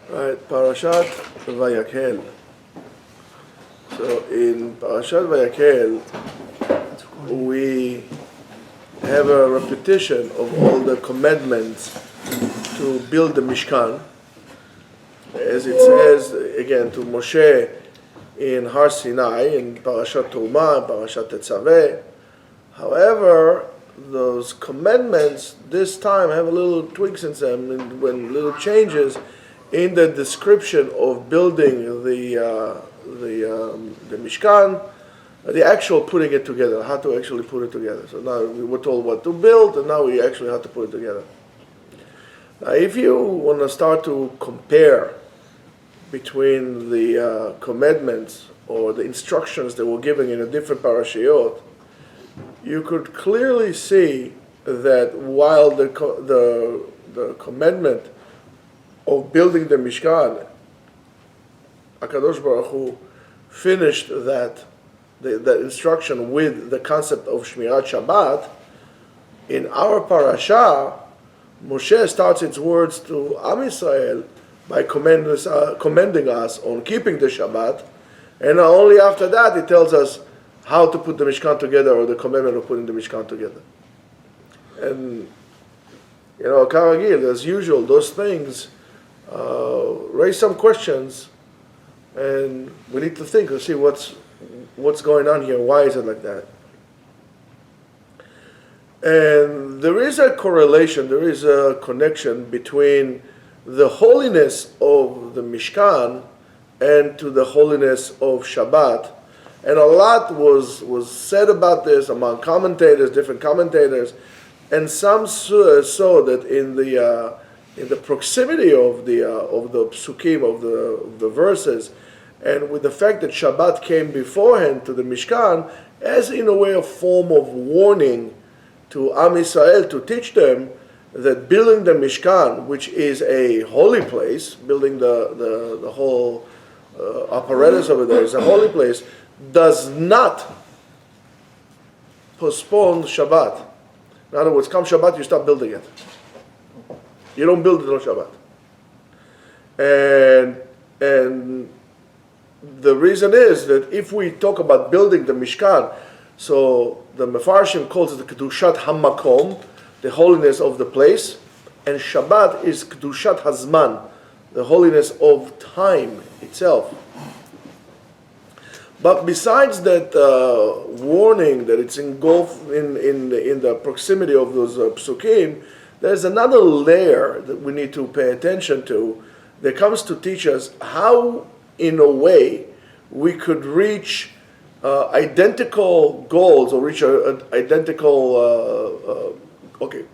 Right, Parashat Vayakhel. So in Parashat Vayakhel, we have a repetition of all the commandments to build the Mishkan. As it says again to Moshe in Har Sinai, in Parashat Terumah, Parashat Tetzaveh. However, those commandments this time have a little tweaks in them, and when little changes in the description of building the Mishkan, the actual putting it together, how to actually put it together. So now we were told what to build, and now we actually have to put it together. Now, if you want to start to compare between the commandments or the instructions that were given in a different parashiyot, you could clearly see that while the commandment of building the Mishkan, HaKadosh Baruch Hu finished that instruction with the concept of Shmirat Shabbat. In our parasha, Moshe starts its words to Am Yisrael by commending us on keeping the Shabbat, and only after that he tells us how to put the Mishkan together, or the commandment of putting the Mishkan together. And Karagil, as usual, those things raise some questions, and we need to think and see what's going on here. Why is it like that? And there is a correlation, there is a connection between the holiness of the Mishkan and to the holiness of Shabbat. And a lot was said about this among commentators, different commentators, and some saw that in the proximity of the psukim, of the verses, and with the fact that Shabbat came beforehand to the Mishkan, as in a way of form of warning to Am Yisrael, to teach them that building the Mishkan, which is a holy place, building the whole apparatus over there is a holy place, does not postpone Shabbat. In other words, come Shabbat, you stop building it. You don't build it on Shabbat. And the reason is that if we talk about building the Mishkan, so the Mefarshim calls it the Kedushat HaMakom, the holiness of the place, and Shabbat is Kedushat HaZman, the holiness of time itself. But besides that warning that it's engulfed in the proximity of those psukim, there's another layer that we need to pay attention to that comes to teach us how, in a way, we could reach identical goals, or reach identical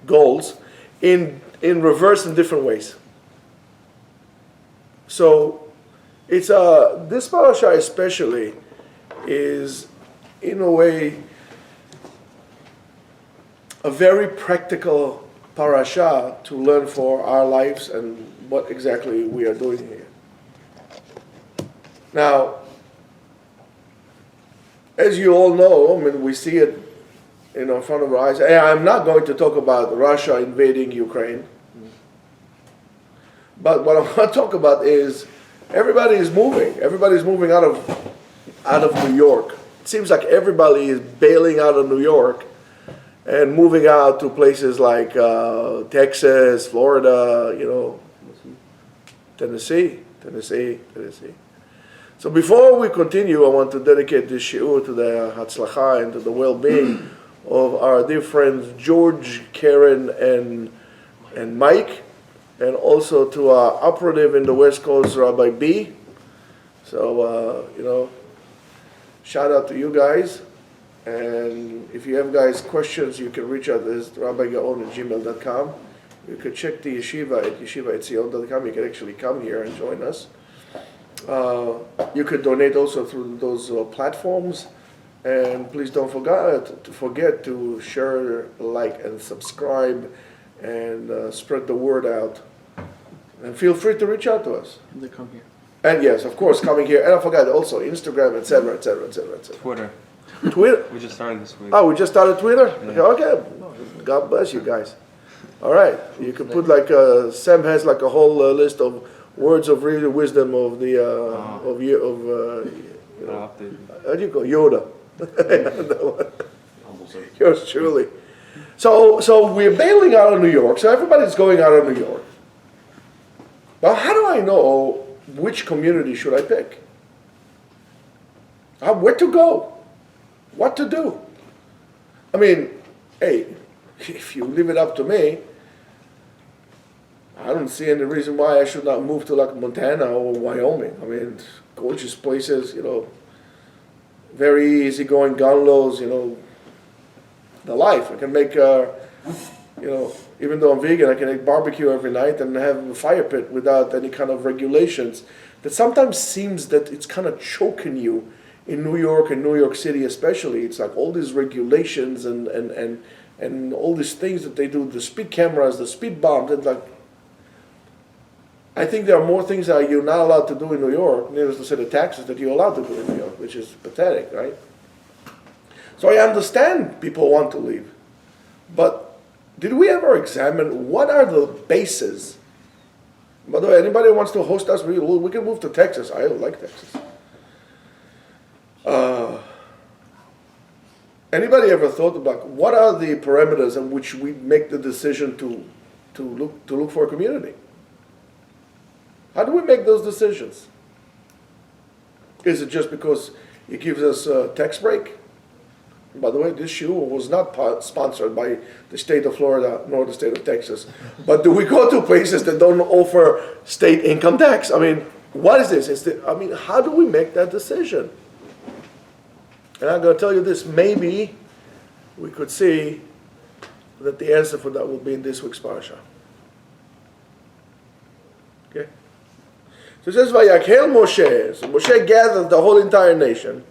goals in reverse in different ways. So it's this parasha especially is, in a way, a very practical parasha to learn for our lives and what exactly we are doing here. Now, as you all know, we see it in front of our eyes. I'm not going to talk about Russia invading Ukraine, but what I want to talk about is everybody is moving. Everybody is moving out of New York. It seems like everybody is bailing out of New York and moving out to places like Texas, Florida, Tennessee. So before we continue, I want to dedicate this shiur to the Hatzlacha and to the well-being of our dear friends George, Karen, and Mike, and also to our operative in the West Coast, Rabbi B. So, shout out to you guys. And if you have guys questions, you can reach out to rabbigaon@gmail.com. You can check the Yeshiva at Etzion.com. You can actually come here and join us. You could donate also through those platforms. And please don't forget to share, like, and subscribe, and spread the word out. And feel free to reach out to us. And they come here. And yes, of course, coming here. And I forgot also Instagram, etc., etc., etc., etc. Twitter. Twitter? We just started this week. Oh, we just started Twitter? Yeah. Okay. God bless you guys. All right, you could put like Sam has like a whole list of words of real wisdom of the how do you call Yoda? Yours truly. So we're bailing out of New York. So everybody's going out of New York. Well, how do I know which community should I pick? Where to go? What to do? I mean, hey, if you leave it up to me, I don't see any reason why I should not move to like Montana or Wyoming. I mean, gorgeous places, very easygoing gunlows, the life. I can make, even though I'm vegan, I can make barbecue every night and have a fire pit without any kind of regulations. That sometimes seems that it's kind of choking you in New York and New York City especially. It's like all these regulations and all these things that they do, the speed cameras, the speed bumps, and like, I think there are more things that you're not allowed to do in New York, needless to say the taxes that you're allowed to do in New York, which is pathetic, right? So I understand people want to leave. But did we ever examine what are the bases? By the way, anybody who wants to host us, we can move to Texas. I like Texas. Anybody ever thought about what are the parameters in which we make the decision to look for a community? How do we make those decisions? Is it just because it gives us a tax break? By the way, this shoe was not sponsored by the state of Florida nor the state of Texas. But do we go to places that don't offer state income tax? I mean, what is this? How do we make that decision? And I'm going to tell you this, maybe we could see that the answer for that will be in this week's parasha. Okay? So it says, Vayakhel Moshe. So Moshe gathered the whole entire nation,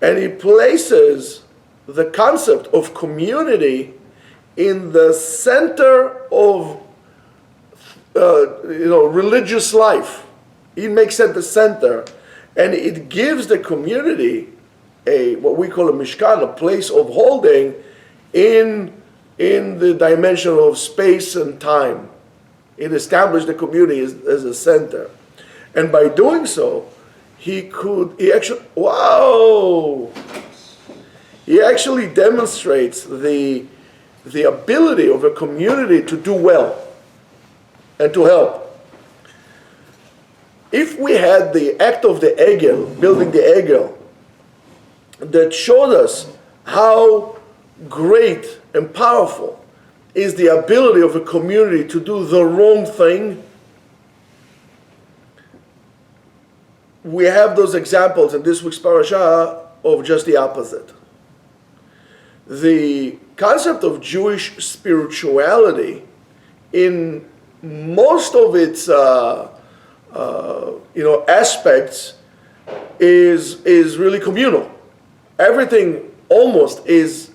and he places the concept of community in the center of religious life. He makes it the center, and it gives the community what we call a Mishkan, a place of holding in the dimension of space and time. It established the community as a center. And by doing so, he actually demonstrates the ability of a community to do well and to help. If we had the act of the Egel, building the Egel, that showed us how great and powerful is the ability of a community to do the wrong thing, we have those examples in this week's parasha of just the opposite. The concept of Jewish spirituality, in most of its aspects, is really communal. Everything almost is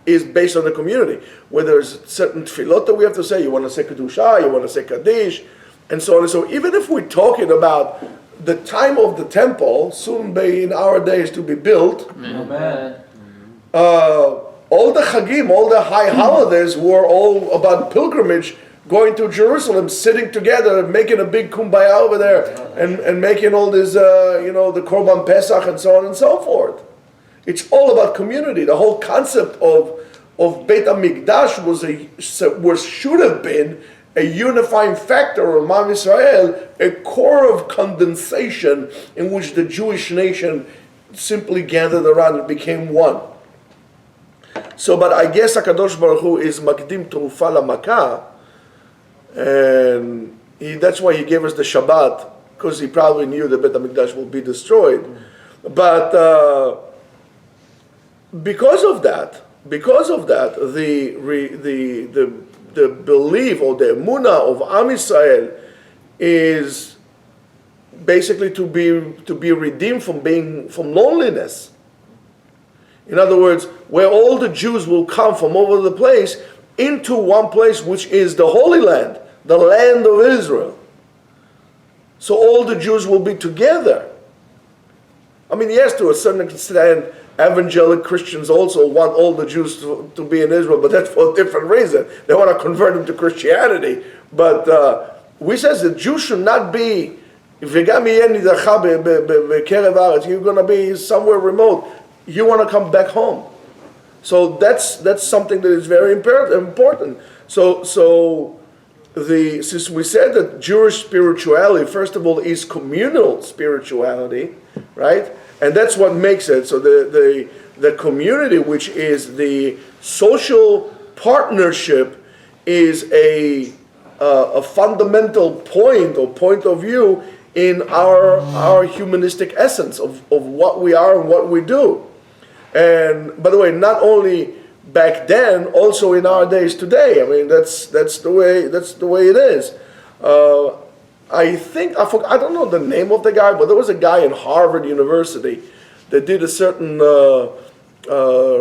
based on the community. Whether there's certain tefillot that we have to say, you want to say kedusha, you want to say kaddish, and so on and so on. Even if we're talking about the time of the temple, soon in our days to be built. Amen. All the chagim, all the high holidays were all about pilgrimage, going to Jerusalem, sitting together, making a big kumbaya over there, and making all this, the Korban Pesach and so on and so forth. It's all about community. The whole concept of Beit HaMikdash should have been a unifying factor of Am Yisrael, a core of condensation in which the Jewish nation simply gathered around and became one. So, but I guess HaKadosh Baruch Hu is Makdim Terufa LaMakah, and that's why he gave us the Shabbat, because he probably knew that Beit HaMikdash will be destroyed. But because of that, the belief or the emunah of Am Yisrael is basically to be redeemed from loneliness. In other words, where all the Jews will come from all over the place into one place, which is the Holy Land, the land of Israel. So all the Jews will be together. I mean, yes, to a certain extent, evangelical Christians also want all the Jews to be in Israel, but that's for a different reason. They want to convert them to Christianity. But we says that Jews should not be, you're going to be somewhere remote. You want to come back home. So that's something that is very important. So since we said that Jewish spirituality, first of all, is communal spirituality, right? And that's what makes it. So the community, which is the social partnership, is a fundamental point or point of view in our humanistic essence of what we are and what we do. And by the way, not only back then, also in our days today. I mean, that's the way it is. I don't know the name of the guy, but there was a guy in Harvard University that did a certain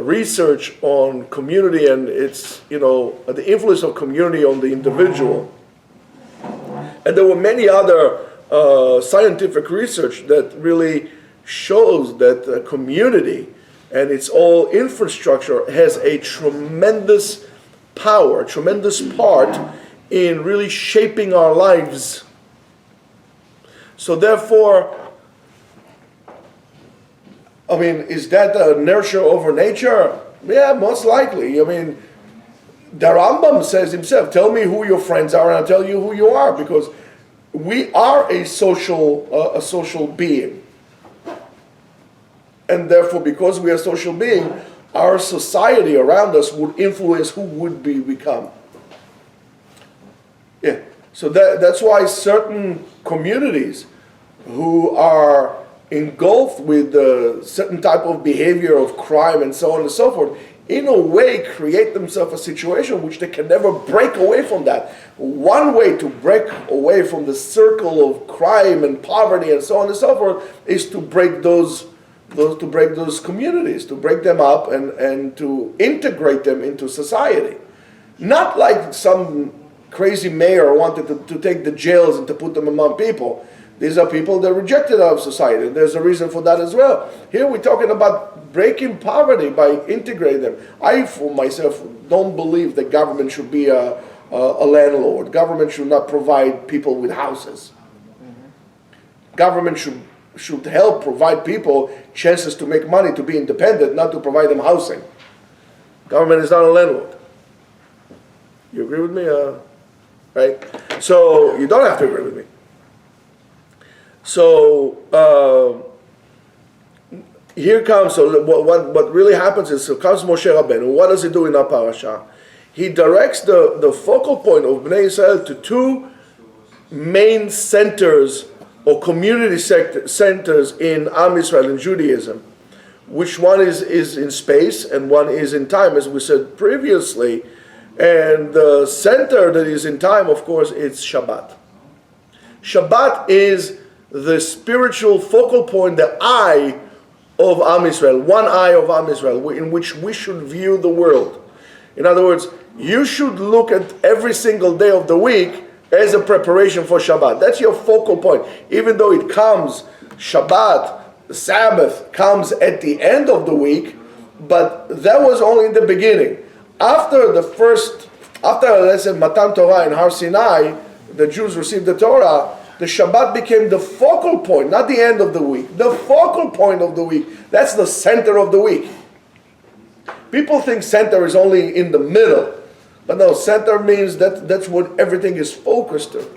research on community and its, the influence of community on the individual. And there were many other scientific research that really shows that community and its all infrastructure has a tremendous power, tremendous part in really shaping our lives. So therefore, I mean, is that inertia over nature? Yeah, most likely. I mean, the Rambam says himself, tell me who your friends are and I'll tell you who you are, because we are a social being. And therefore, because we are a social being, our society around us would influence who would we become. Yeah. So that's why certain communities who are engulfed with a certain type of behavior of crime and so on and so forth, in a way create themselves a situation which they can never break away from that. One way to break away from the circle of crime and poverty and so on and so forth is to break those communities, to break them up and to integrate them into society. Not like some crazy mayor wanted to take the jails and to put them among people. These are people that are rejected out of society. There's a reason for that as well. Here we're talking about breaking poverty by integrating them. I, for myself, don't believe that government should be a landlord. Government should not provide people with houses. Government should help provide people chances to make money, to be independent, not to provide them housing. Government is not a landlord. You agree with me? Right? So you don't have to agree with me. So here comes, so what really happens is, so comes Moshe Rabbeinu. What does he do in our parasha? He directs the focal point of Bnei Israel to two main centers or community centers in Am Yisrael, in Judaism, which one is in space and one is in time, as we said previously. And the center that is in time, of course, it's Shabbat. Shabbat is the spiritual focal point, the eye of Am Yisrael, one eye of Am Yisrael, in which we should view the world. In other words, you should look at every single day of the week as a preparation for Shabbat. That's your focal point. Even though it comes, Shabbat, the Sabbath, comes at the end of the week, but that was only in the beginning. After let's say, Matan Torah in Har Sinai, the Jews received the Torah, the Shabbat became the focal point, not the end of the week. The focal point of the week. That's the center of the week. People think center is only in the middle. But no, center means that's what everything is focused on.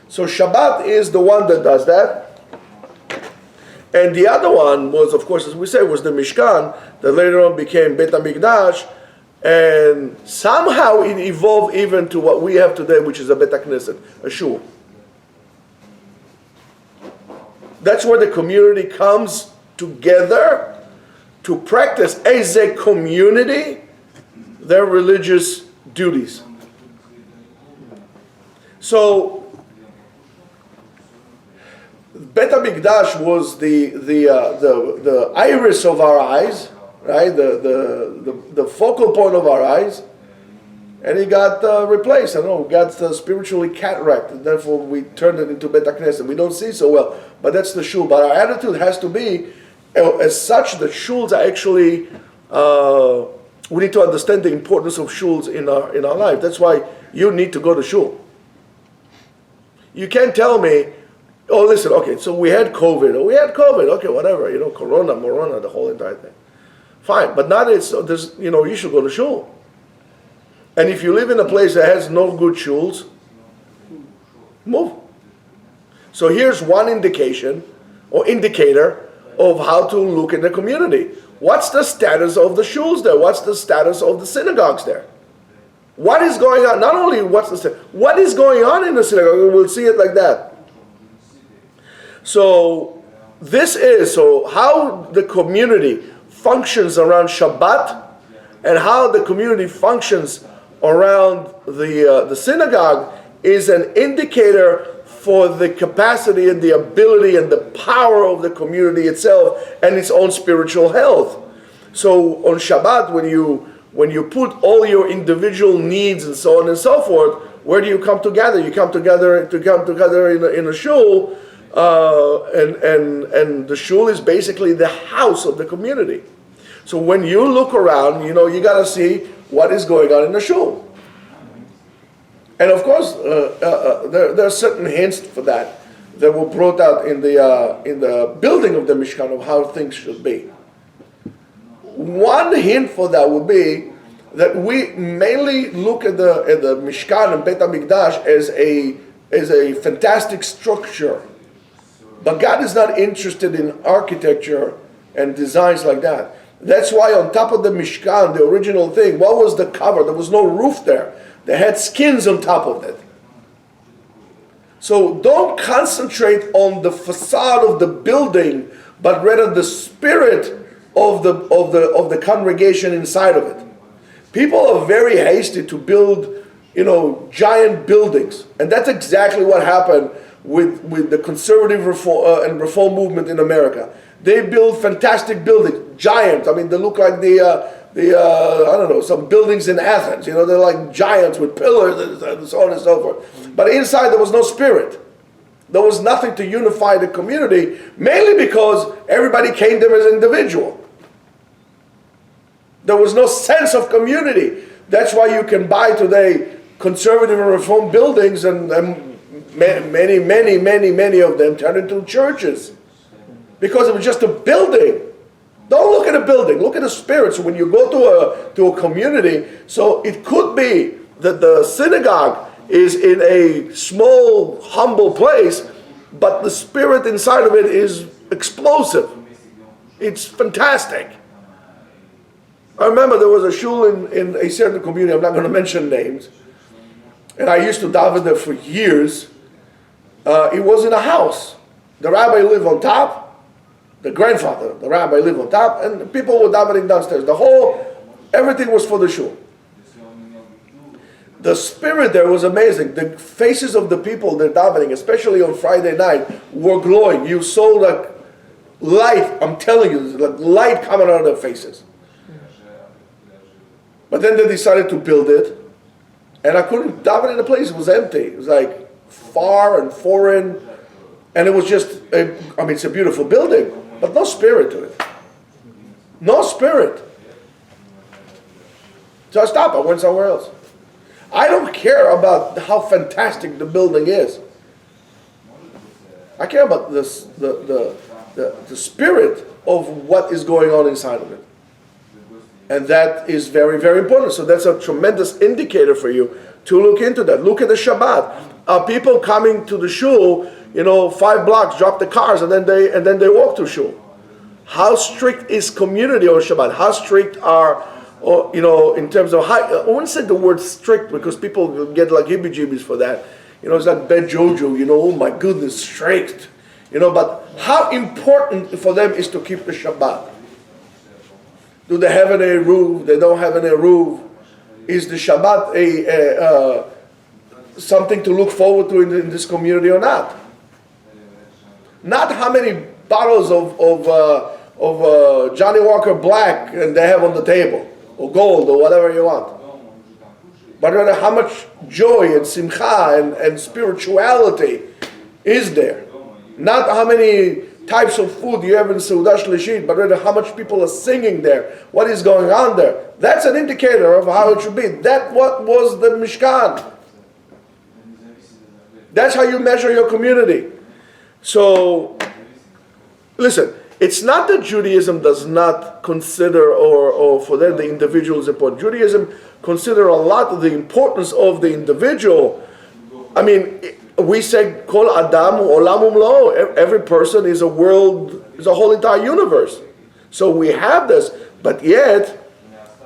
So Shabbat is the one that does that. And the other one was, of course, as we say, was the Mishkan, that later on became Beit HaMikdash. And somehow it evolved even to what we have today, which is a Beit HaKnesset, a shul. That's where the community comes together to practice as a community their religious duties. So Beit HaMikdash was the iris of our eyes, right? The focal point of our eyes, and it got replaced. I don't know, got spiritually cataracted. Therefore, we turned it into Beit HaKnesset. We don't see so well, but that's the shul. But our attitude has to be, As such, the shuls are actually, we need to understand the importance of shuls in our life. That's why you need to go to shul. You can't tell me, oh, listen, okay, so we had COVID, okay, whatever, corona, morona, the whole entire thing. Fine, but now there's, you should go to shul. And if you live in a place that has no good shuls, move. So here's one indication or indicator of how to look in the community. What's the status of the shuls there? What's the status of the synagogues there? What is going on? Not only what is going on in the synagogue? We'll see it like that. So how the community functions around Shabbat and how the community functions around the synagogue is an indicator for the capacity and the ability and the power of the community itself and its own spiritual health. So on Shabbat, when you put all your individual needs and so on and so forth, where do you come together? You come together in a shul, and the shul is basically the house of the community. So when you look around, you got to see what is going on in the shul. And of course, there are certain hints for that were brought out in the building of the Mishkan of how things should be. One hint for that would be that we mainly look at the Mishkan and Beit HaMikdash as a fantastic structure, but God is not interested in architecture and designs like that. That's why on top of the Mishkan, the original thing, what was the cover? There was no roof there. They had skins on top of it. So don't concentrate on the facade of the building, but rather the spirit of the congregation inside of it. People are very hasty to build, giant buildings, and that's exactly what happened with the conservative reform movement in America. They build fantastic buildings, giant. I mean, they look like some buildings in Athens. They're like giants with pillars and so on and so forth. But inside there was no spirit. There was nothing to unify the community, mainly because everybody came there as an individual. There was no sense of community. That's why you can buy today conservative and reform buildings, and many of them turn into churches. Because it was just a building. Don't look at a building, look at the spirit. So when you go to a community, so it could be that the synagogue is in a small, humble place, but the spirit inside of it is explosive. It's fantastic. I remember there was a shul in a certain community, I'm not going to mention names, and I used to daven there for years. It was in a house. The rabbi lived on top. The grandfather, the rabbi, lived on top, and the people were davening downstairs. Everything was for the shul. The spirit there was amazing. The faces of the people they're davening, especially on Friday night, were glowing. You saw like light, I'm telling you, like light coming out of their faces. But then they decided to build it, and I couldn't daven in the place. It was empty. It was like far and foreign, and it was just, it's a beautiful building, but no spirit to it. No spirit. So I stopped. I went somewhere else. I don't care about how fantastic the building is. I care about the spirit of what is going on inside of it. And that is very, very important. So that's a tremendous indicator for you to look into that. Look at the Shabbat. Are people coming to the shul, 5 blocks, drop the cars, and then they walk to shul? How strict is community on Shabbat? How strict are, in terms of, I wouldn't say the word strict because people get like heebie-jeebies for that. It's like bad jojo, oh my goodness, strict. But how important for them is to keep the Shabbat? Do they have any roof? They don't have any roof. Is the Shabbat something to look forward to in this community or not? Not how many bottles of Johnny Walker Black and they have on the table, or gold, or whatever you want. But rather how much joy and simcha and spirituality is there. Not how many types of food you have in Seudah Shlishit, but rather how much people are singing there, what is going on there. That's an indicator of how it should be. That what was the Mishkan. That's how you measure your community. So, listen, it's not that Judaism does not consider, or for them the individual is important. Judaism consider a lot of the importance of the individual. I mean, we say, Kol Adam Olam Umlo. Every person is a world, is a whole entire universe. So we have this, but yet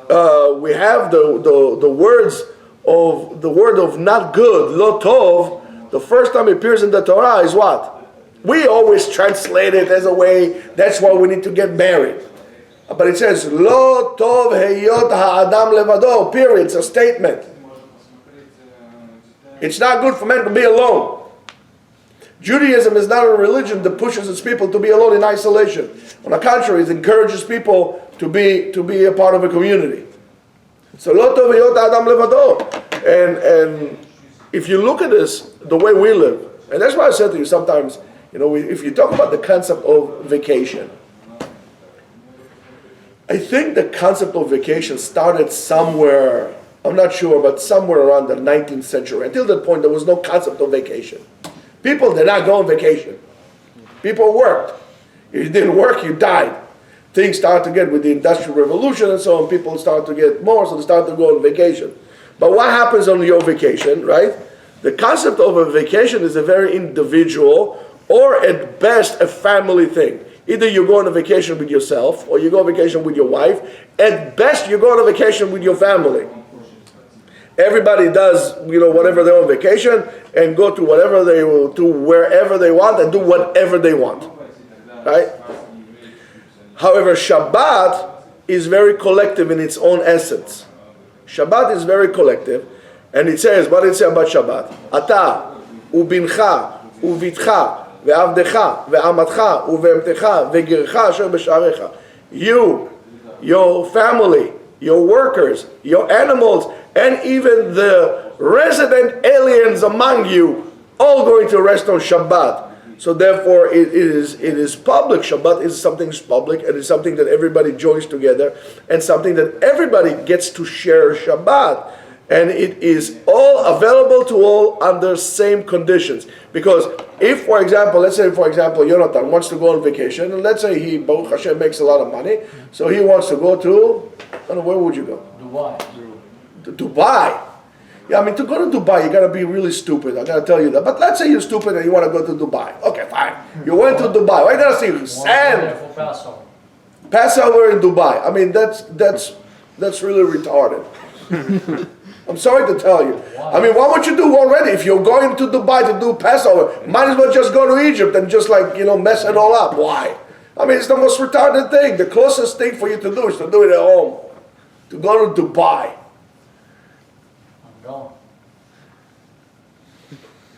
we have the words of the word of not good, lo tov. The first time it appears in the Torah is what? We always translate it as a way, that's why we need to get married. But it says, lo tov heyot ha'adam levado, period. It's a statement. It's not good for men to be alone. Judaism is not a religion that pushes its people to be alone in isolation. On the contrary, it encourages people to be a part of a community. So lo tov heyot ha'adam levado. And if you look at this, the way we live, and that's why I said to you sometimes, if you talk about the concept of vacation, I think the concept of vacation started somewhere, I'm not sure, but somewhere around the 19th century. Until that point, there was no concept of vacation. People did not go on vacation. People worked. If you didn't work, you died. Things started to get with the Industrial Revolution and so on, people started to get more, so they started to go on vacation. But what happens on your vacation, right? The concept of a vacation is a very individual, or at best a family thing. Either you go on a vacation with yourself, or you go on vacation with your wife. At best, you go on a vacation with your family. Everybody does, whatever they're on vacation, and go to whatever they will, to wherever they want, and do whatever they want. Right? However, Shabbat is very collective in its own essence. Shabbat is very collective, and it says, what did it say about Shabbat? Ata, ubincha, uvitcha, ve'avdecha, ve'amatcha, uve'emtecha, ve'gircha, asher b'sharecha. You, your family, your workers, your animals, and even the resident aliens among you, all going to rest on Shabbat. So therefore, it is public. Shabbat is something public, and it's something that everybody joins together, and something that everybody gets to share Shabbat. And it is all available to all under same conditions. Because if, for example, let's say, Jonathan wants to go on vacation, and let's say he, Baruch Hashem, makes a lot of money, so he wants to go to, I don't know, where would you go? Dubai. To Dubai. Yeah, to go to Dubai, you got to be really stupid. I got to tell you that. But let's say you're stupid and you want to go to Dubai. Okay, fine. You went to Dubai. Why did I see sand? For Passover. Passover in Dubai. That's really retarded. I'm sorry to tell you. What would you do already if you're going to Dubai to do Passover? Might as well just go to Egypt and just mess it all up. Why? It's the most retarded thing. The closest thing for you to do is to do it at home. To go to Dubai.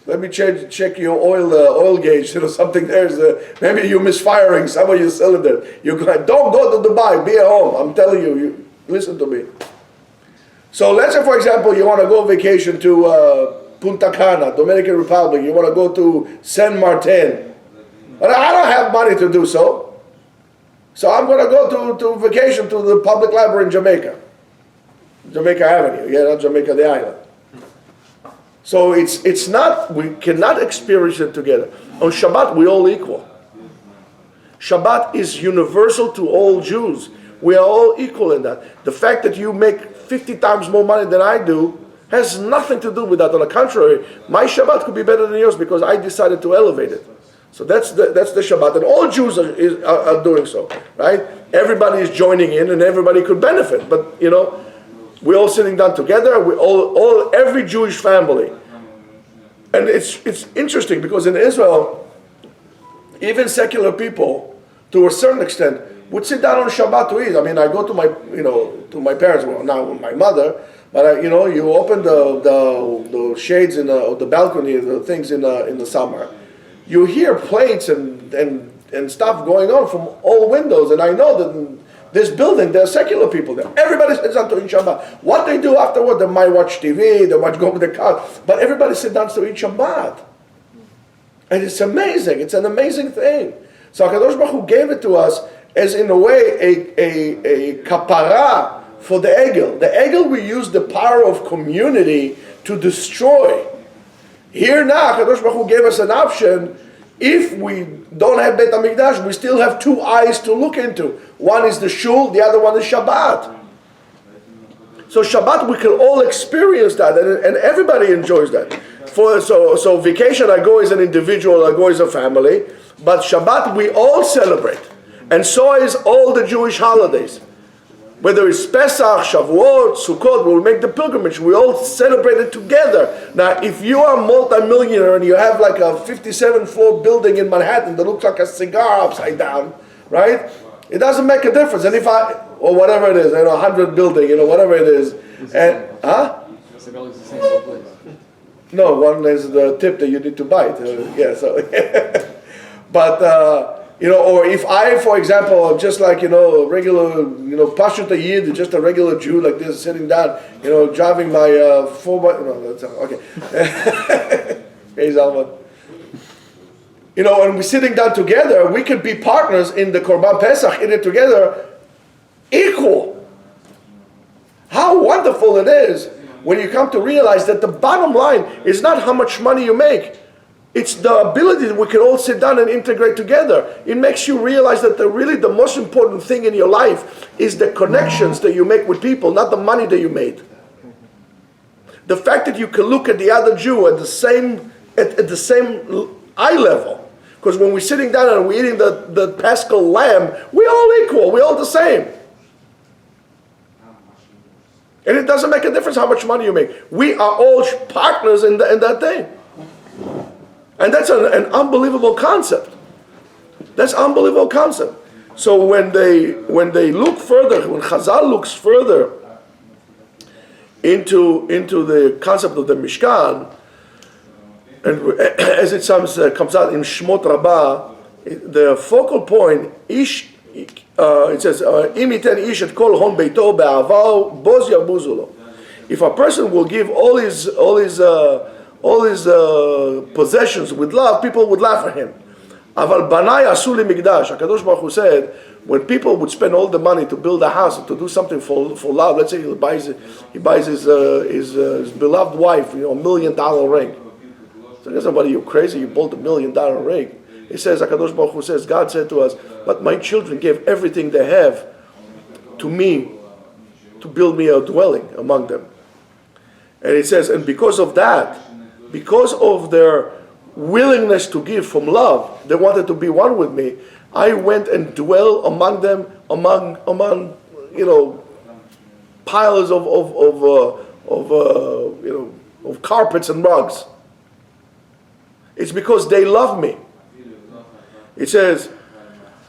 Let me check your oil gauge. Something there's maybe you're misfiring some of your cylinder. You're going, don't go to Dubai. Be at home. I'm telling you. Listen to me. So let's say, for example, you want to go on vacation to Punta Cana, Dominican Republic. You want to go to San Martin. But I don't have money to do so. So I'm going to go to vacation to the public library in Jamaica. Jamaica Avenue. Yeah, not Jamaica the island. So it's not, we cannot experience it together. On Shabbat, we're all equal. Shabbat is universal to all Jews. We are all equal in that. The fact that you make 50 times more money than I do has nothing to do with that. On the contrary, my Shabbat could be better than yours because I decided to elevate it. So that's the Shabbat, and all Jews are doing so, right? Everybody is joining in, and everybody could benefit. But we're all sitting down together. We every Jewish family, and it's interesting because in Israel, even secular people, to a certain extent, would sit down on Shabbat to eat. I go to my my parents, well, now with my mother, but you open the shades in the balcony, the things in the summer, you hear plates and stuff going on from all windows, and I know that in this building, there are secular people there. Everybody sits down to eat Shabbat. What they do afterward, they might watch TV, they might go with the car, but everybody sits down to eat Shabbat. And it's amazing. It's an amazing thing. So HaKadosh Baruch Hu gave it to us as, in a way, a kapara for the egel. The egel, we use the power of community to destroy. Here now, HaKadosh Baruch Hu gave us an option. If we don't have Beit HaMikdash, we still have two eyes to look into. One is the shul, the other one is Shabbat. So Shabbat, we can all experience that, and everybody enjoys that. So vacation, I go as an individual, I go as a family, but Shabbat, we all celebrate. And so is all the Jewish holidays. Whether it's Pesach, Shavuot, Sukkot, we'll make the pilgrimage. We all celebrate it together. Now, if you are a multi-millionaire and you have like a 57-floor building in Manhattan that looks like a cigar upside down, right? It doesn't make a difference. And if or whatever it is, 100 building, whatever it is. And, huh? Cigar looks the same both ways. No, one is the tip that you need to bite. Yeah, so. But, or if I, for example, just like, a regular, Pashut Yid, just a regular Jew like this, sitting down, driving my 4x, no, that's, okay. Hey, Zalman. And we're sitting down together, we could be partners in the Korban Pesach, in it together, equal. How wonderful it is when you come to realize that the bottom line is not how much money you make. It's the ability that we can all sit down and integrate together. It makes you realize that the most important thing in your life is the connections that you make with people, not the money that you made. The fact that you can look at the other Jew at the same eye level. Because when we're sitting down and we're eating the Paschal lamb, we're all equal, we're all the same. And it doesn't make a difference how much money you make. We are all partners in that thing. And that's an unbelievable concept. That's an unbelievable concept. So when they look further, when Chazal looks further into the concept of the Mishkan, and as it comes out in Shmot Rabbah, the focal point, it says, "Imiten ish et kol hon beito be'aval boz yarbuzu lo." If a person will give all his possessions with love, people would laugh at him. Aval banai asu li migdash. HaKadosh Baruch Hu said, when people would spend all the money to build a house, to do something for love, let's say he buys his beloved wife, $1 million ring. So he said, "What are you crazy? You bought $1 million ring." He says, HaKadosh Baruch Hu says, God said to us, "But my children gave everything they have to me to build me a dwelling among them." And it says, and because of that, because of their willingness to give from love, they wanted to be one with me, I went and dwell among them, among piles of carpets and rugs. It's because they love me. It says,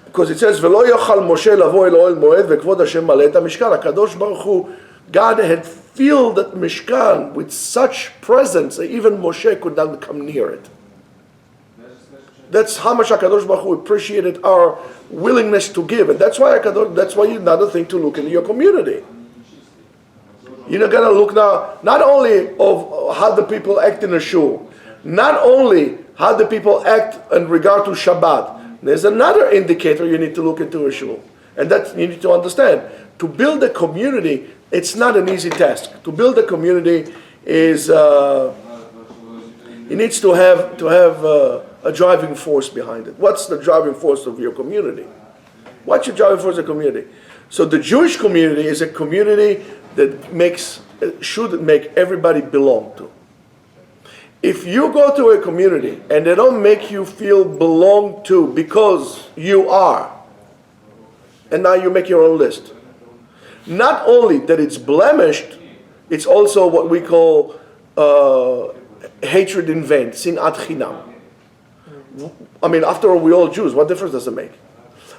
because it says, "V'lo yochal Moshe lavo el ohel moed v'kvod Hashem maleh et Mishkan." HaKadosh Baruch Hu, God had filled that Mishkan with such presence that even Moshe could not come near it. That's how much HaKadosh Baruch Hu appreciated our willingness to give, and that's why another thing to look into your community. You're not gonna look now not only of how the people act in a shul, not only how the people act in regard to Shabbat. There's another indicator you need to look into a shul, and that you need to understand. To build a community, it's not an easy task. To build a community is it needs to have a driving force behind it. What's the driving force of your community? What's your driving force of the community? So the Jewish community is a community that should make everybody belong to. If you go to a community and they don't make you feel belong to because you are, and now you make your own list, not only that it's blemished, it's also what we call hatred in vain, sinat chinam. I mean, after all, we're all Jews. What difference does it make?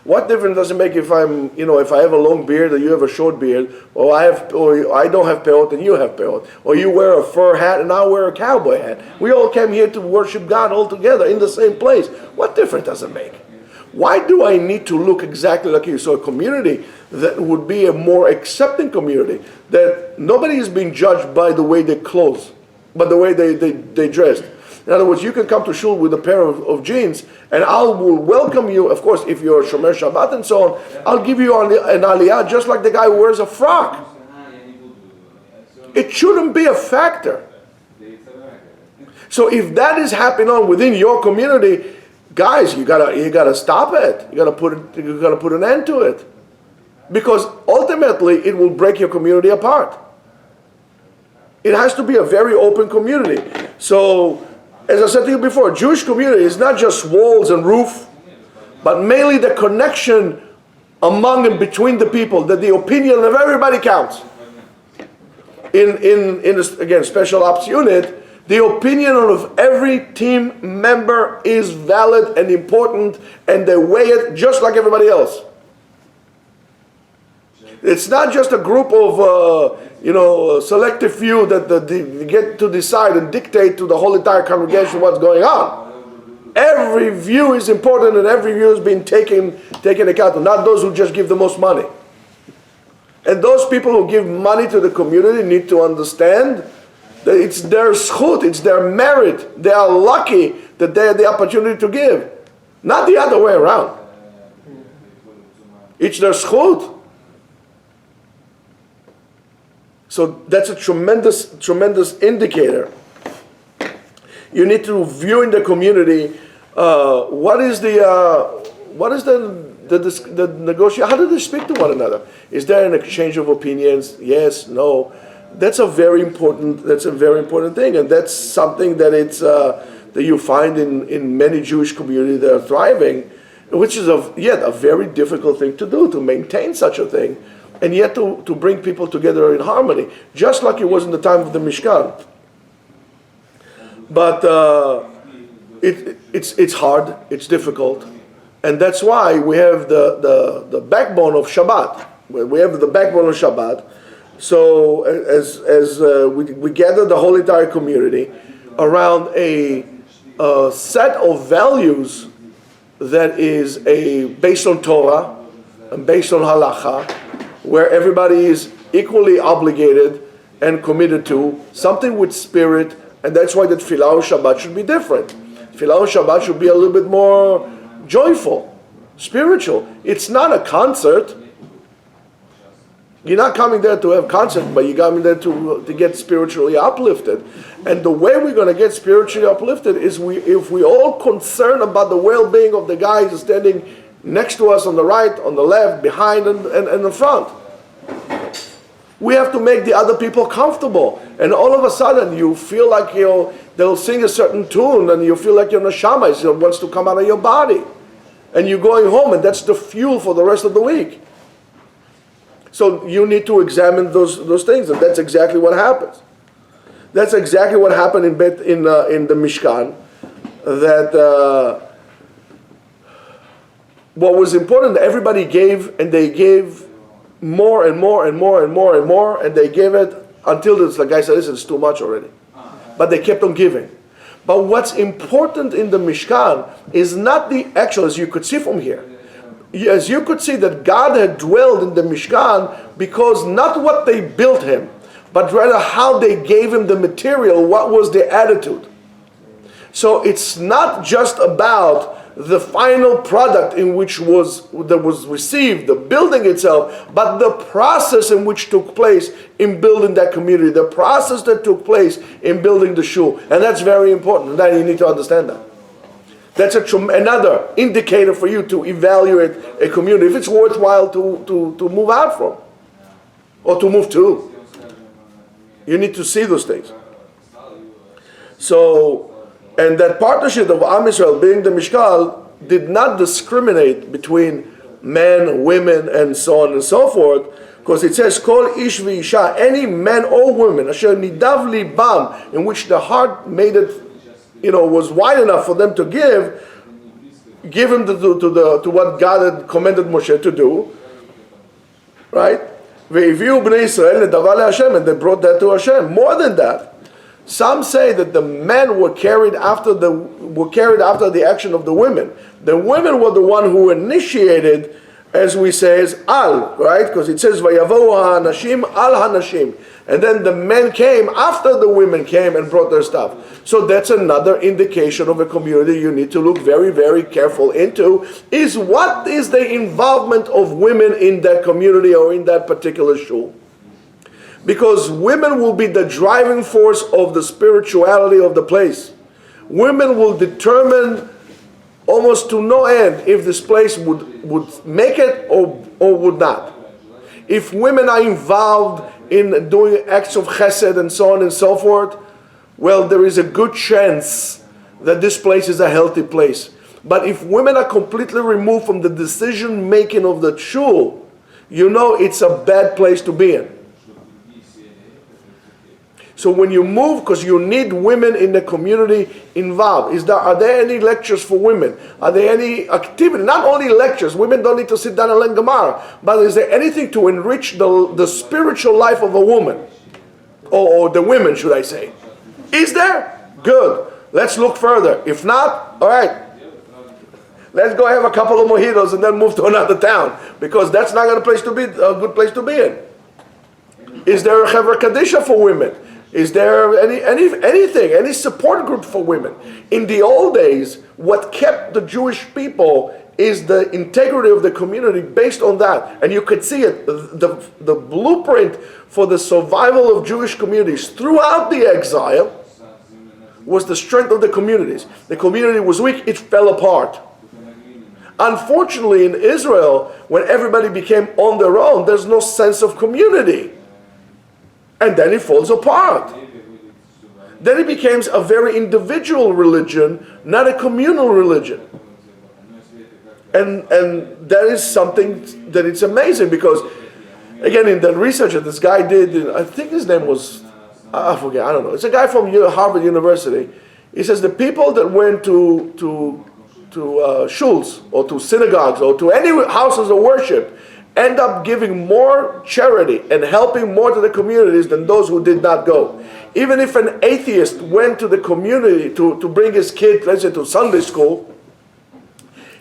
What difference does it make if if I have a long beard and you have a short beard, or I don't have peot and you have peot, or you wear a fur hat and I wear a cowboy hat? We all came here to worship God all together in the same place. What difference does it make? Why do I need to look exactly like you? So a community that would be a more accepting community, that nobody is being judged by the way they clothes, but the way they dressed. In other words, you can come to shul with a pair of jeans, and I will welcome you. Of course, if you're Shomer Shabbat and so on, I'll give you an aliyah just like the guy who wears a frock. It shouldn't be a factor. So if that is happening on within your community, guys, you gotta stop it. You gotta put an end to it, because ultimately it will break your community apart. It has to be a very open community. So, as I said to you before, Jewish community is not just walls and roof, but mainly the connection among and between the people, that the opinion of everybody counts. In again, special ops unit, the opinion of every team member is valid and important, and they weigh it just like everybody else. It's not just a group of selective few that they get to decide and dictate to the whole entire congregation what's going on. Every view is important, and every view is being taken account of, not those who just give the most money. And those people who give money to the community need to understand that it's their schut, it's their merit. They are lucky that they had the opportunity to give. Not the other way around. It's their schut. So that's a tremendous, tremendous indicator. You need to view in the community what is the negotiation. How do they speak to one another? Is there an exchange of opinions? Yes, no. That's a very important thing, and that's something that that you find in many Jewish communities that are thriving, which is yet a very difficult thing to do, to maintain such a thing. And yet to bring people together in harmony, just like it was in the time of the Mishkan. But it's hard, it's difficult, and that's why we have the backbone of Shabbat. We have the backbone of Shabbat. So as we gather the whole entire community around a set of values that is based on Torah and based on halacha, where everybody is equally obligated and committed to something with spirit, and that's why the Tefillah on Shabbat should be different. Tefillah on Shabbat should be a little bit more joyful, spiritual. It's not a concert. You're not coming there to have a concert, but you're coming there to get spiritually uplifted. And the way we're going to get spiritually uplifted is if we all concern about the well-being of the guys standing next to us on the right, on the left, behind, and in front. We have to make the other people comfortable. And all of a sudden, you feel like they'll sing a certain tune, and you feel like your neshama wants to come out of your body. And you're going home, and that's the fuel for the rest of the week. So you need to examine those things, and that's exactly what happens. That's exactly what happened in the Mishkan. That what was important, everybody gave, and they gave more and more and more and more and more, and they gave it until the guy said, "Listen, it's too much already." But they kept on giving. But what's important in the Mishkan is not the actual, as you could see from here. As you could see that God had dwelled in the Mishkan because not what they built him, but rather how they gave him the material, what was their attitude. So it's not just about the final product that was received, the building itself, but the process in which took place in building that community, the process that took place in building the shul. And that's very important, and you need to understand that. That's another indicator for you to evaluate a community, if it's worthwhile to move out from, or to move to. You need to see those things. So, and that partnership of Am Yisrael being the Mishkan did not discriminate between men, women, and so on and so forth, because it says, Kol ish v'isha, any man or woman, asher nidav libam, in which the heart made it, was wide enough for them to give him to what God had commanded Moshe to do, right? Ve'viu bnei Yisrael nedavar leHashem, and they brought that to Hashem. More than that, some say that the men were carried after the action of the women. The women were the one who initiated as we say, is al, right? Because it says Vayavohu ha'anashim al hanashim. And then the men came after the women came and brought their stuff. So that's another indication of a community you need to look very, very careful into, is what is the involvement of women in that community or in that particular shul. Because women will be the driving force of the spirituality of the place. Women will determine almost to no end if this place would make it or would not. If women are involved in doing acts of chesed and so on and so forth, well, there is a good chance that this place is a healthy place. But if women are completely removed from the decision making of the shul, you know it's a bad place to be in. So when you move, because you need women in the community involved, are there any lectures for women? Are there any activity? Not only lectures, women don't need to sit down and learn Gemara, but is there anything to enrich the spiritual life of a woman? Or the women, should I say? Is there? Good. Let's look further. If not, all right. Let's go have a couple of mojitos and then move to another town, because that's not a good place to be in. Is there a Chevra Kadisha for women? Is there any support group for women? In the old days, what kept the Jewish people is the integrity of the community based on that. And you could see it, the blueprint for the survival of Jewish communities throughout the exile was the strength of the communities. The community was weak, it fell apart. Unfortunately, in Israel, when everybody became on their own, there's no sense of community. And then it falls apart. Then it becomes a very individual religion, not a communal religion. And that is something that it's amazing, because, again, in the research that this guy did, I think his name was, I forget, I don't know. It's a guy from Harvard University. He says the people that went to shuls or to synagogues or to any houses of worship end up giving more charity and helping more to the communities than those who did not go. Even if an atheist went to the community to bring his kid, let's say, to Sunday school,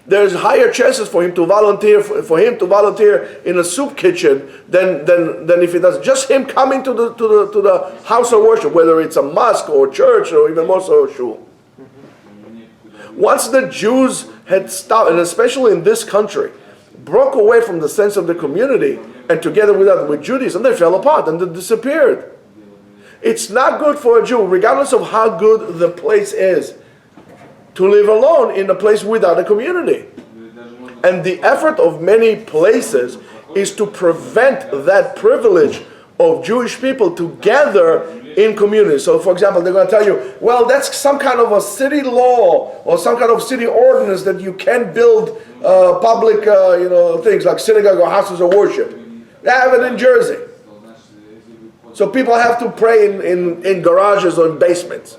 there's higher chances for him to volunteer in a soup kitchen than if he does. Just him coming to the house of worship, whether it's a mosque or church or even more so a shul. Once the Jews had stopped, and especially in this country, broke away from the sense of the community, and together with Judaism, they fell apart and they disappeared. It's not good for a Jew, regardless of how good the place is, to live alone in a place without a community. And the effort of many places is to prevent that privilege of Jewish people to gather in communities. So, for example, they're going to tell you, well, that's some kind of a city law or some kind of city ordinance that you can't build public things like synagogue or houses of worship. They have it in Jersey. So people have to pray in garages or in basements.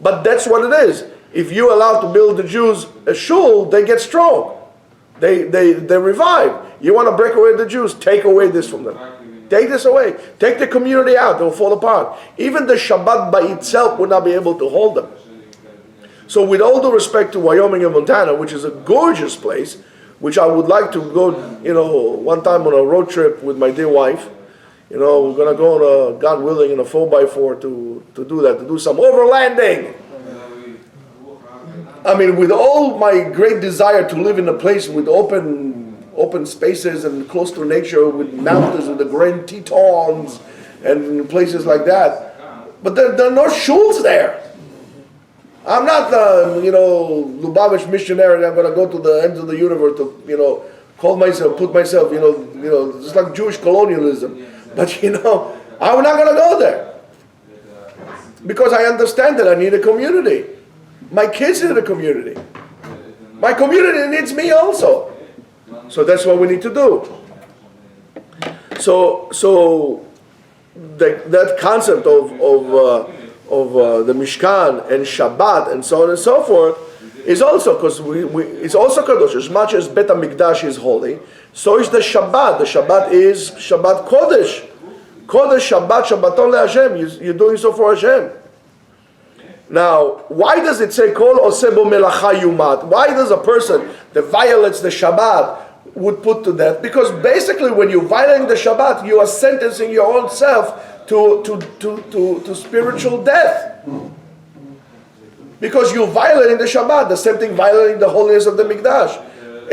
But that's what it is. If you allow to build the Jews a shul, they get strong. They revive. You want to break away the Jews, take away this from them. Take this away. Take the community out. They'll fall apart. Even the Shabbat by itself would not be able to hold them. So with all due respect to Wyoming and Montana, which is a gorgeous place, which I would like to go, one time on a road trip with my dear wife. We're going to go on God willing, in a 4x4 to do that, to do some overlanding. I mean, with all my great desire to live in a place with open spaces and close to nature, with mountains, with the Grand Tetons and places like that. But there are no shuls there. I'm not Lubavitch missionary. I'm going to go to the ends of the universe to, put myself, just like Jewish colonialism. But, I'm not going to go there. Because I understand that I need a community. My kids need a community. My community needs me also. So that's what we need to do. So that concept of the Mishkan and Shabbat and so on and so forth is also, because it's also kadosh. As much as Bet HaMikdash is holy, so is the Shabbat. The Shabbat is Shabbat Kodesh. Kodesh Shabbat Shabbaton leHashem. You're doing so for Hashem. Now, why does it say Kol Oseh Bo Melacha Yumat? Why does a person that violates the Shabbat, would put to death, because basically when you're violating the Shabbat, you are sentencing your own self to spiritual death. Because you're violating the Shabbat, the same thing violating the holiness of the Mikdash.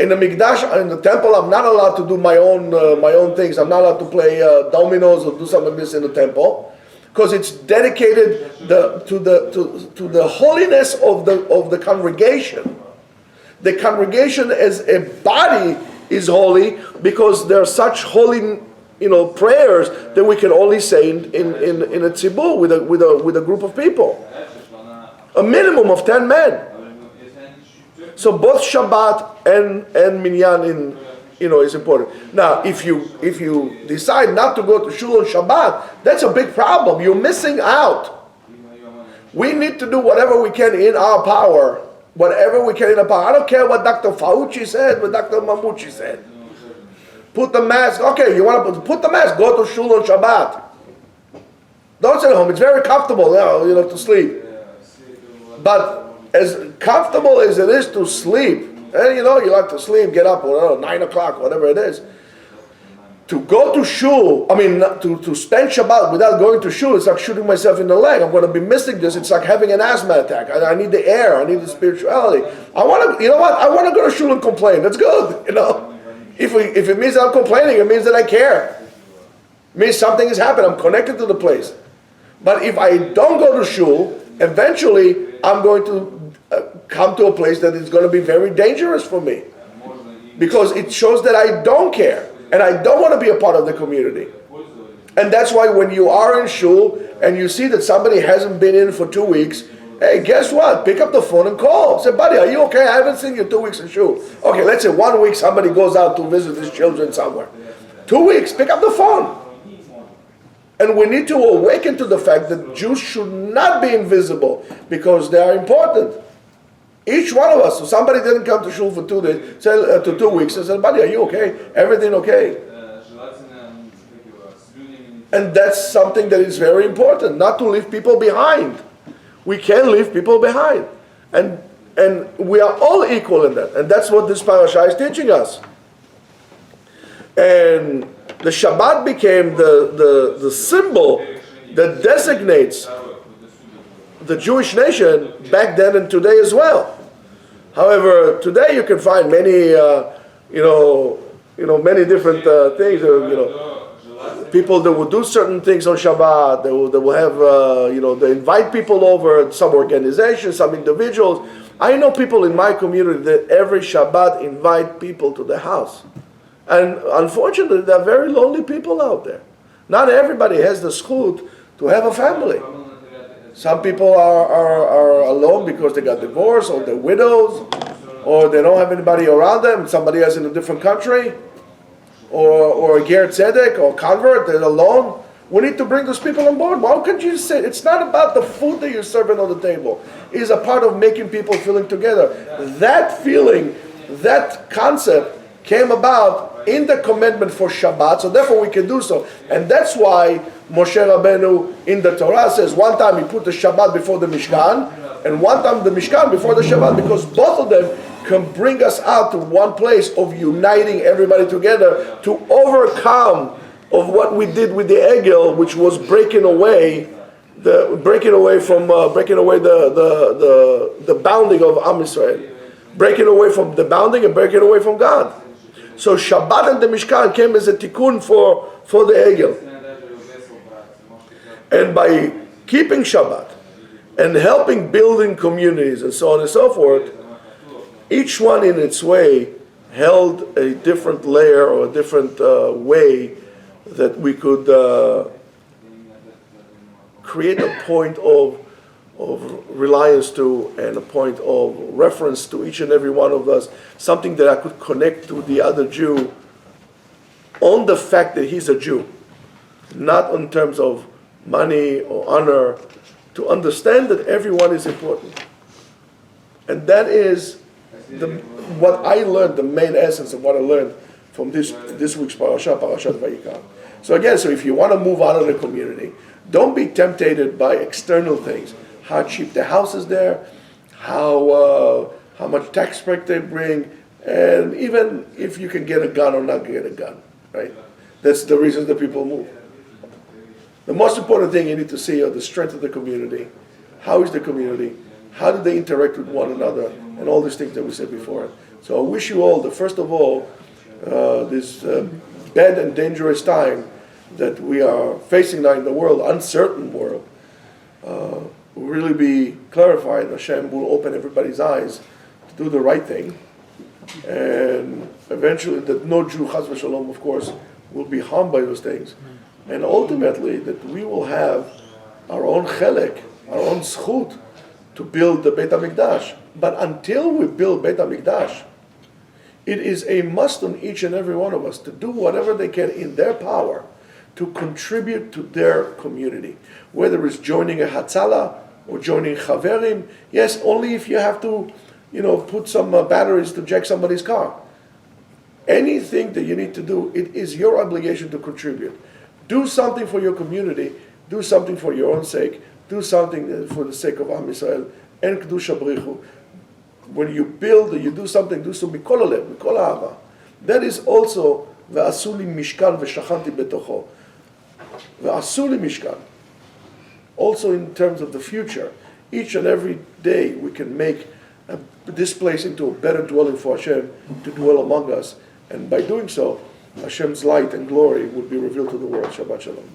In the Mikdash, in the temple, I'm not allowed to do my own things. I'm not allowed to play dominoes or do something like this in the temple, because it's dedicated to the holiness of the congregation. The congregation as a body is holy, because there are such holy, prayers that we can only say in a tzibur with a group of people. A minimum of 10 men. So both Shabbat and Minyan is important. Now, if you decide not to go to shul on Shabbat, that's a big problem. You're missing out. We need to do whatever we can in our power. Whatever we can in our power. I don't care what Dr. Fauci said, what Dr. Mamucci said. Put the mask. Okay, you want to put the mask, go to shul on Shabbat. Don't sit at home. It's very comfortable, to sleep. But as comfortable as it is to sleep, and you like to sleep, get up, 9 o'clock, whatever it is. To go to shul, to spend Shabbat without going to shul, it's like shooting myself in the leg. I'm going to be missing this. It's like having an asthma attack. I need the air. I need the spirituality. I want to go to shul and complain. That's good, If it means I'm complaining, it means that I care. It means something has happened. I'm connected to the place. But if I don't go to shul, eventually I'm going to come to a place that is going to be very dangerous for me, because it shows that I don't care and I don't want to be a part of the community. And that's why when you are in shul and you see that somebody hasn't been in for 2 weeks, hey, guess what? Pick up the phone and call. Say, buddy, are you okay? I haven't seen you 2 weeks in shul. Okay, let's say 1 week somebody goes out to visit his children somewhere. 2 weeks, pick up the phone. And we need to awaken to the fact that Jews should not be invisible, because they are important. Each one of us. So somebody didn't come to shul for 2 days, to 2 weeks, and said, buddy, are you okay? Everything okay? And that's something that is very important, not to leave people behind. We can leave people behind. And we are all equal in that. And that's what this parasha is teaching us. And the Shabbat became the symbol that designates the Jewish nation back then and today as well. However, today you can find many, many different things. People that will do certain things on Shabbat. They will have, they invite people over. Some organizations, some individuals. I know people in my community that every Shabbat invite people to the house. And unfortunately, there are very lonely people out there. Not everybody has the zchut to have a family. Some people are alone because they got divorced, or they're widows, or they don't have anybody around them. Somebody else in a different country, or a ger tzedek, or convert, they're alone. We need to bring those people on board. Why can't you say, it's not about the food that you're serving on the table. It's a part of making people feeling together. That feeling, that concept came about in the commandment for Shabbat, so therefore we can do so. And that's why Moshe Rabbeinu in the Torah says one time he put the Shabbat before the Mishkan, and one time the Mishkan before the Shabbat, because both of them can bring us out to one place of uniting everybody together to overcome of what we did with the Egel, which was breaking away the bounding of Am Yisrael, breaking away from the bounding and breaking away from God. So Shabbat and the Mishkan came as a tikkun for the Egel. And by keeping Shabbat and helping building communities and so on and so forth, each one in its way held a different layer or a different way that we could create a point of reliance to, and a point of reference to each and every one of us, something that I could connect to the other Jew on the fact that he's a Jew, not in terms of money or honor, to understand that everyone is important. And that is what I learned, the main essence of what I learned from this week's Parashat Vayakhel. So again, if you want to move on in the community, don't be tempted by external things. How cheap the house is there, how much tax break they bring, And even if you can get a gun or not get a gun, right? That's the reason that people move. The most important thing you need to see are the strength of the community. How is the community? How do they interact with one another? And all these things that we said before. So I wish you all, first of all, this bad and dangerous time that we are facing now in the world, uncertain world, will really be clarified. Hashem will open everybody's eyes to do the right thing. And eventually that no Jew, chas v'shalom, of course, will be harmed by those things. And ultimately that we will have our own chelek, our own zchut to build the Beit HaMikdash. But until we build Beit HaMikdash, it is a must on each and every one of us to do whatever they can in their power to contribute to their community. Whether it's joining a Hatzalah or joining Chaverim. Yes, only if you have to, put some batteries to jack somebody's car. Anything that you need to do, it is your obligation to contribute. Do something for your community. Do something for your own sake. Do something for the sake of Am Yisrael and Kedusha B'richu. When you build, you do something, do so mikol halev, mikol ahava. That is also ve'asu li Mishkan ve'shachanti betocho. Ve'asu li Mishkan. Also in terms of the future, each and every day we can make this place into a better dwelling for Hashem to dwell among us. And by doing so, Hashem's light and glory will be revealed to the world. Shabbat Shalom.